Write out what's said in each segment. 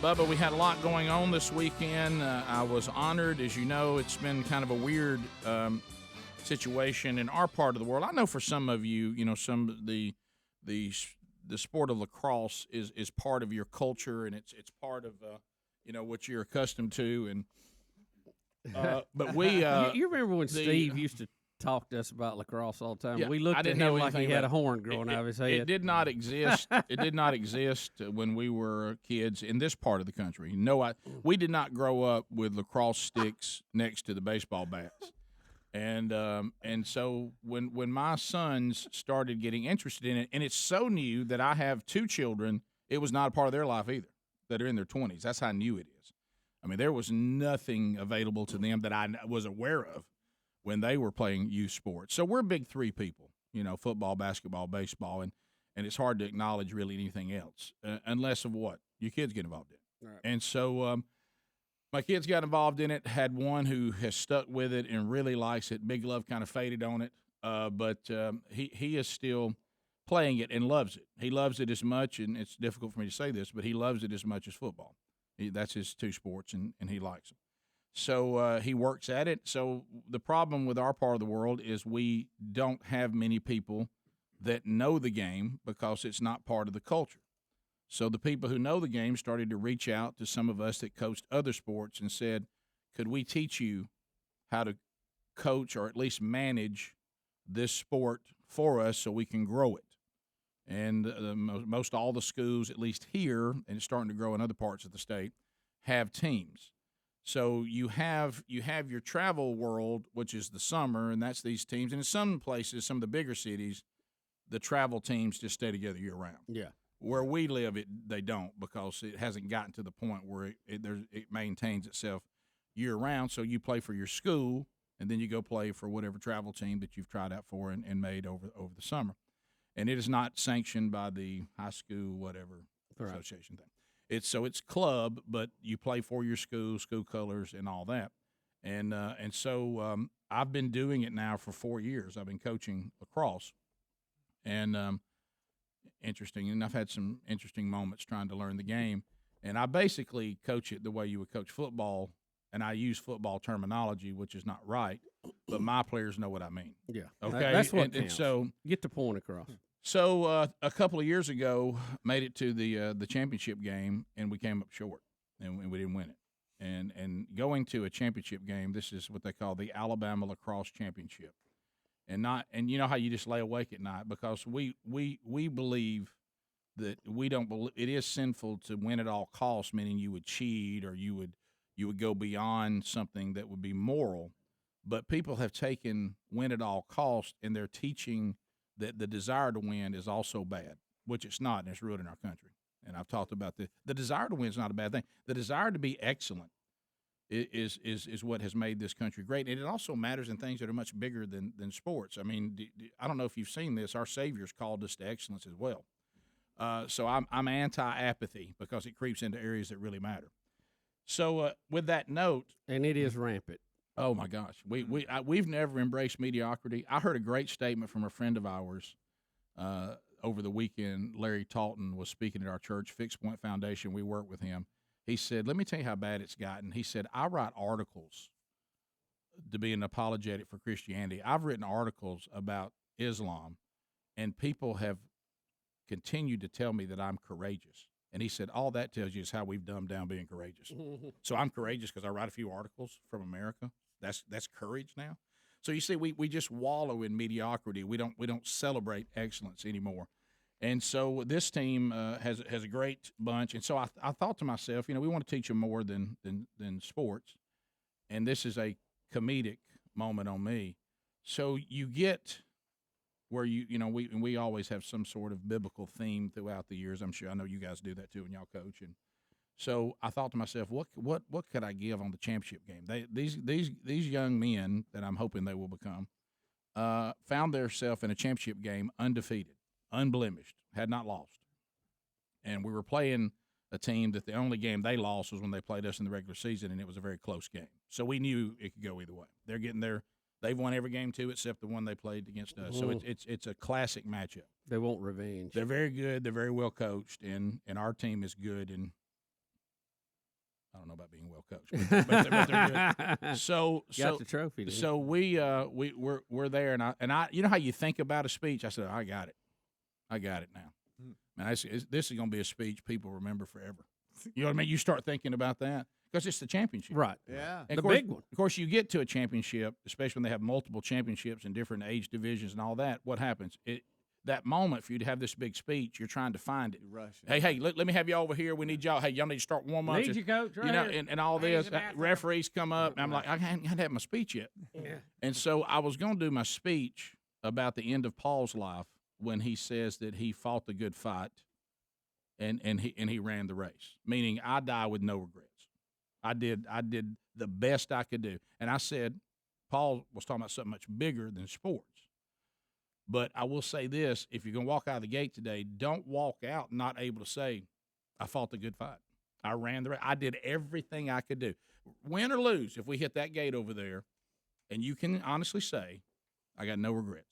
Bubba, we had a lot going on this weekend. I was honored. As you know, it's been kind of a weird situation in our part of the world. I know for some of you, some of the sport of lacrosse is part of your culture, and it's part of what you're accustomed to. And but we you remember when Steve used to talk to us about lacrosse all the time? Yeah, we looked at him like he had a horn growing out of his head. It did not exist. It did not exist when we were kids in this part of the country. No, we did not grow up with lacrosse sticks next to the baseball bats. And so when my sons started getting interested in it, and it's so new that I have two children, it was not a part of their life either, that are in their 20s. That's how new it is. I mean, there was nothing available to them that I was aware of when they were playing youth sports. So we're big three people, football, basketball, baseball, and it's hard to acknowledge really anything else unless of what your kids get involved in. Right. And so my kids got involved in it, had one who has stuck with it and really likes it. Big Love kind of faded on it, but he is still playing it and loves it. He loves it as much, and it's difficult for me to say this, but he loves it as much as football. That's his two sports, and he likes them. So he works at it. So the problem with our part of the world is we don't have many people that know the game because it's not part of the culture. So the people who know the game started to reach out to some of us that coached other sports and said, could we teach you how to coach or at least manage this sport for us so we can grow it? And most all the schools, at least here, and it's starting to grow in other parts of the state, have teams. So you have your travel world, which is the summer, and that's these teams. And in some places, some of the bigger cities, the travel teams just stay together year round. Yeah. Where we live, they don't, because it hasn't gotten to the point where it maintains itself year round. So you play for your school, and then you go play for whatever travel team that you've tried out for and made over the summer. And it is not sanctioned by the high school whatever association thing. It's club, but you play for your school colors, and all that. And so I've been doing it now for 4 years. I've been coaching lacrosse, and interesting. And I've had some interesting moments trying to learn the game. And I basically coach it the way you would coach football, and I use football terminology, which is not right, but my players know what I mean. Yeah, okay. That's what counts. And so get the point across. So a couple of years ago, made it to the championship game, and we came up short, and we didn't win it. And going to a championship game, this is what they call the Alabama Lacrosse Championship, and you know how you just lay awake at night because we believe that we don't believe it is sinful to win at all costs, meaning you would cheat or you would go beyond something that would be moral, but people have taken win at all costs, and they're teaching that the desire to win is also bad, which it's not, and it's ruining our country. And I've talked about the desire to win is not a bad thing. The desire to be excellent is what has made this country great, and it also matters in things that are much bigger than sports. I mean, I don't know if you've seen this. Our Savior's called us to excellence as well. So I'm anti-apathy because it creeps into areas that really matter. So with that note, and it is rampant. Oh my gosh, we've never embraced mediocrity. I heard a great statement from a friend of ours over the weekend. Larry Talton was speaking at our church, Fixed Point Foundation. We work with him. He said, "Let me tell you how bad it's gotten." He said, "I write articles to be an apologetic for Christianity. I've written articles about Islam, and people have continued to tell me that I'm courageous." And he said, all that tells you is how we've dumbed down being courageous. So I'm courageous because I write a few articles from America. That's courage now. So you see, we just wallow in mediocrity. We don't celebrate excellence anymore. And so this team has a great bunch. And so I thought to myself, we want to teach them more than sports. And this is a comedic moment on me. So you get where we always have some sort of biblical theme throughout the years. I know you guys do that too when y'all coach. And so I thought to myself, what could I give on the championship game? These young men that I'm hoping they will become found themselves in a championship game undefeated, unblemished, had not lost. And we were playing a team that the only game they lost was when they played us in the regular season, and it was a very close game. So we knew it could go either way. They're getting there. They've won every game too, except the one they played against us. So it's a classic matchup. They want revenge. They're very good. They're very well coached, and our team is good. And I don't know about being well coached, but they're good. So Got the trophy. So we're there, and I you know how you think about a speech? I said, I got it now. Man, this is going to be a speech people remember forever. You know what I mean? You start thinking about that because it's the championship, right? Yeah, and the big one. Of course, you get to a championship, especially when they have multiple championships in different age divisions and all that. What happens? That moment for you to have this big speech, you're trying to find it. Hey, let me have you over here. We need y'all. Hey, y'all need to start warm up. Need you, coach. Right here. And all this. Referees come up, and I'm like, I hadn't had my speech yet. Yeah. And so I was going to do my speech about the end of Paul's life when he says that he fought the good fight, and he ran the race. Meaning, I die with no regrets. I did the best I could do, and I said, Paul was talking about something much bigger than sports. But I will say this, if you're going to walk out of the gate today, don't walk out not able to say, I fought the good fight. I ran the race. I did everything I could do. Win or lose, if we hit that gate over there, and you can honestly say, I got no regrets.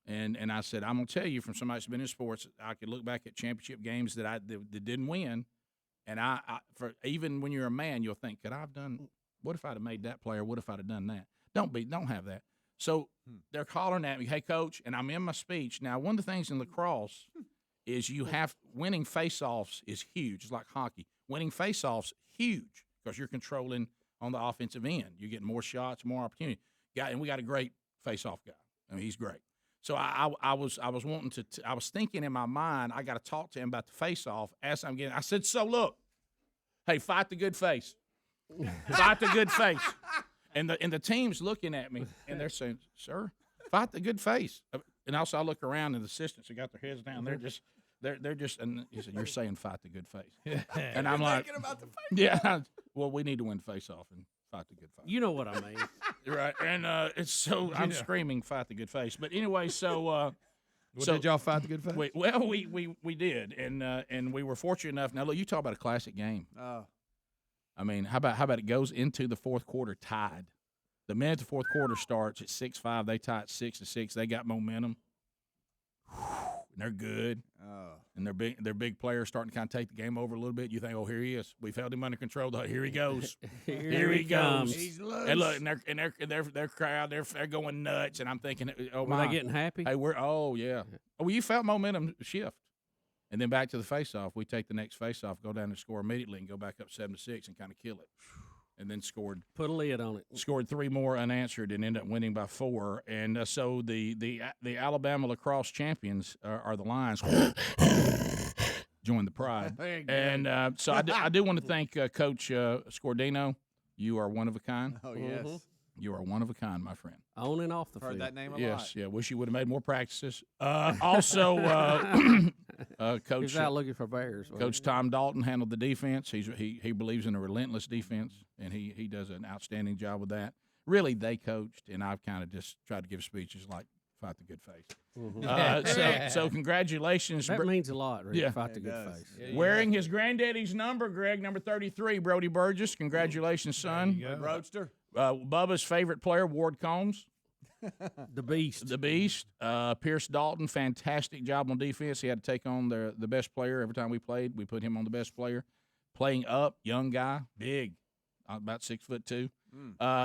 And I said, I'm going to tell you from somebody who's been in sports, I could look back at championship games that didn't win, and for even when you're a man, you'll think, what if I'd have made that play, or what if I'd have done that? Don't have that. So they're calling at me, hey, coach, and I'm in my speech. Now, one of the things in lacrosse is winning face-offs is huge. It's like hockey. Winning face-offs, huge, because you're controlling on the offensive end. You're getting more shots, more opportunity. And we got a great face-off guy. I mean, he's great. So I was thinking in my mind, I got to talk to him about the face-off as I'm getting. I said, so look, hey, fight the good face. Fight the good face. And the team's looking at me, and they're saying, sir, fight the good face. And also I look around, and the assistants have got their heads down. They're just, and he said, you're saying fight the good face. And I'm like, about the face. yeah, well, we need to win face-off and fight the good face. You know what I mean. Right. And it's so I'm screaming fight the good face. But anyway, so did y'all fight the good face? We did. And we were fortunate enough. Now, look, you talk about a classic game. Oh. I mean, how about it goes into the fourth quarter tied. The minute the fourth quarter starts at 6-5, they tie at 6-6. They got momentum. And they're good. Oh. And their big players starting to kind of take the game over a little bit. You think, oh, here he is. We've held him under control. Here he goes. Here he goes. He's loose. And look, and their crowd, they're going nuts. And I'm thinking, oh Were my, they getting happy? hey, oh yeah. Oh, well, you felt momentum shift. And then back to the face-off. We take the next face-off, go down and score immediately, and go back up 7-6 and kind of kill it. And then Put a lid on it. Scored 3 more unanswered and ended up winning by 4. And so the Alabama lacrosse champions are the Lions. Join the pride. And so I do want to thank Coach Scordino. You are one of a kind. Oh, yes. Mm-hmm. You are one of a kind, my friend. On and off the Heard field. that name a lot. Yes, yeah. Wish you would have made more practices. Also, Coach. He's out looking for bears. Coach Tom Dalton handled the defense. He believes in a relentless defense, and he does an outstanding job with that. Really, they coached, and I've kind of just tried to give speeches like fight the good face. Mm-hmm. So congratulations. That means a lot, Rick. Yeah. Fight the It good does. face. Yeah, Wearing his granddaddy's number, Greg, number 33, Brody Burgess. Congratulations, son. There you go. Roadster. Bubba's favorite player, Ward Combs. The beast. The beast. Pierce Dalton, fantastic job on defense. He had to take on the best player every time we played. We put him on the best player. Playing up, young guy, big, about 6'2".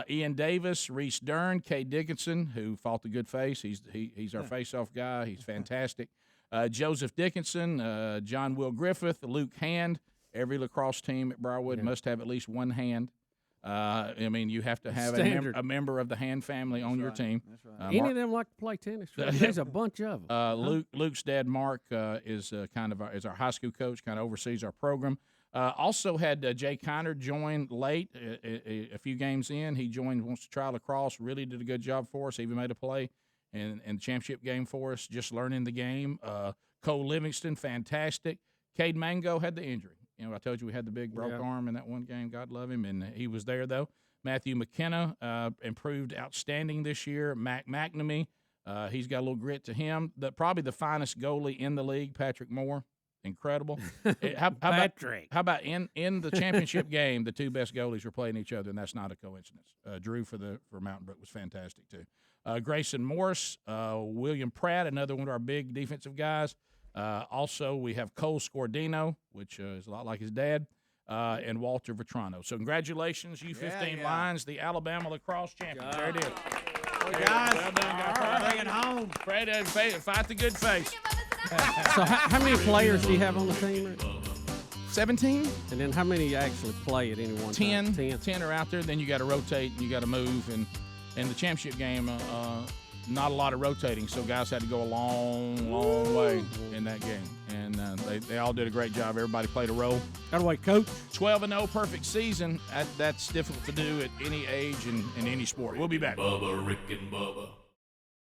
Ian Davis, Reese Dern, Kay Dickinson, who fought the good face. He's our face-off guy. He's fantastic. Joseph Dickinson, John Will Griffith, Luke Hand. Every lacrosse team at Briarwood must have at least one hand. I mean, you have to have a member of the Hand family on your team. That's right. Any of them like to play tennis? There's a bunch of them. Luke's dad, Mark, is our high school coach, kind of oversees our program. Also had Jay Kiner join late, a few games in. He wants to try lacrosse, really did a good job for us, even made a play in the championship game for us, just learning the game. Cole Livingston, fantastic. Cade Mango had the injury. You know, I told you we had the big broke arm in that one game. God love him, and he was there, though. Matthew McKenna improved outstanding this year. Mac McNamee, he's got a little grit to him. Probably the finest goalie in the league, Patrick Moore. Incredible. How about in the championship game, the two best goalies were playing each other, and that's not a coincidence. Drew for Mountain Brook was fantastic, too. Grayson Morris, William Pratt, another one of our big defensive guys. Also, we have Cole Scordino, which is a lot like his dad. and Walter Vetrano. So congratulations, U15 Lions, the Alabama lacrosse champions. There it is. Guys, well done, guys. bring it home. Fight the good face. So how many players do you have on the team, Rick? 17? And then how many actually play at any one time? 10 are out there. Then you got to rotate and you got to move. And in the championship game, not a lot of rotating, so guys had to go a long way in that game. And they all did a great job. Everybody played a role. Got away, coach. 12-0, perfect season. That's difficult to do at any age and in any sport. We'll be back. Bubba, Rick and Bubba.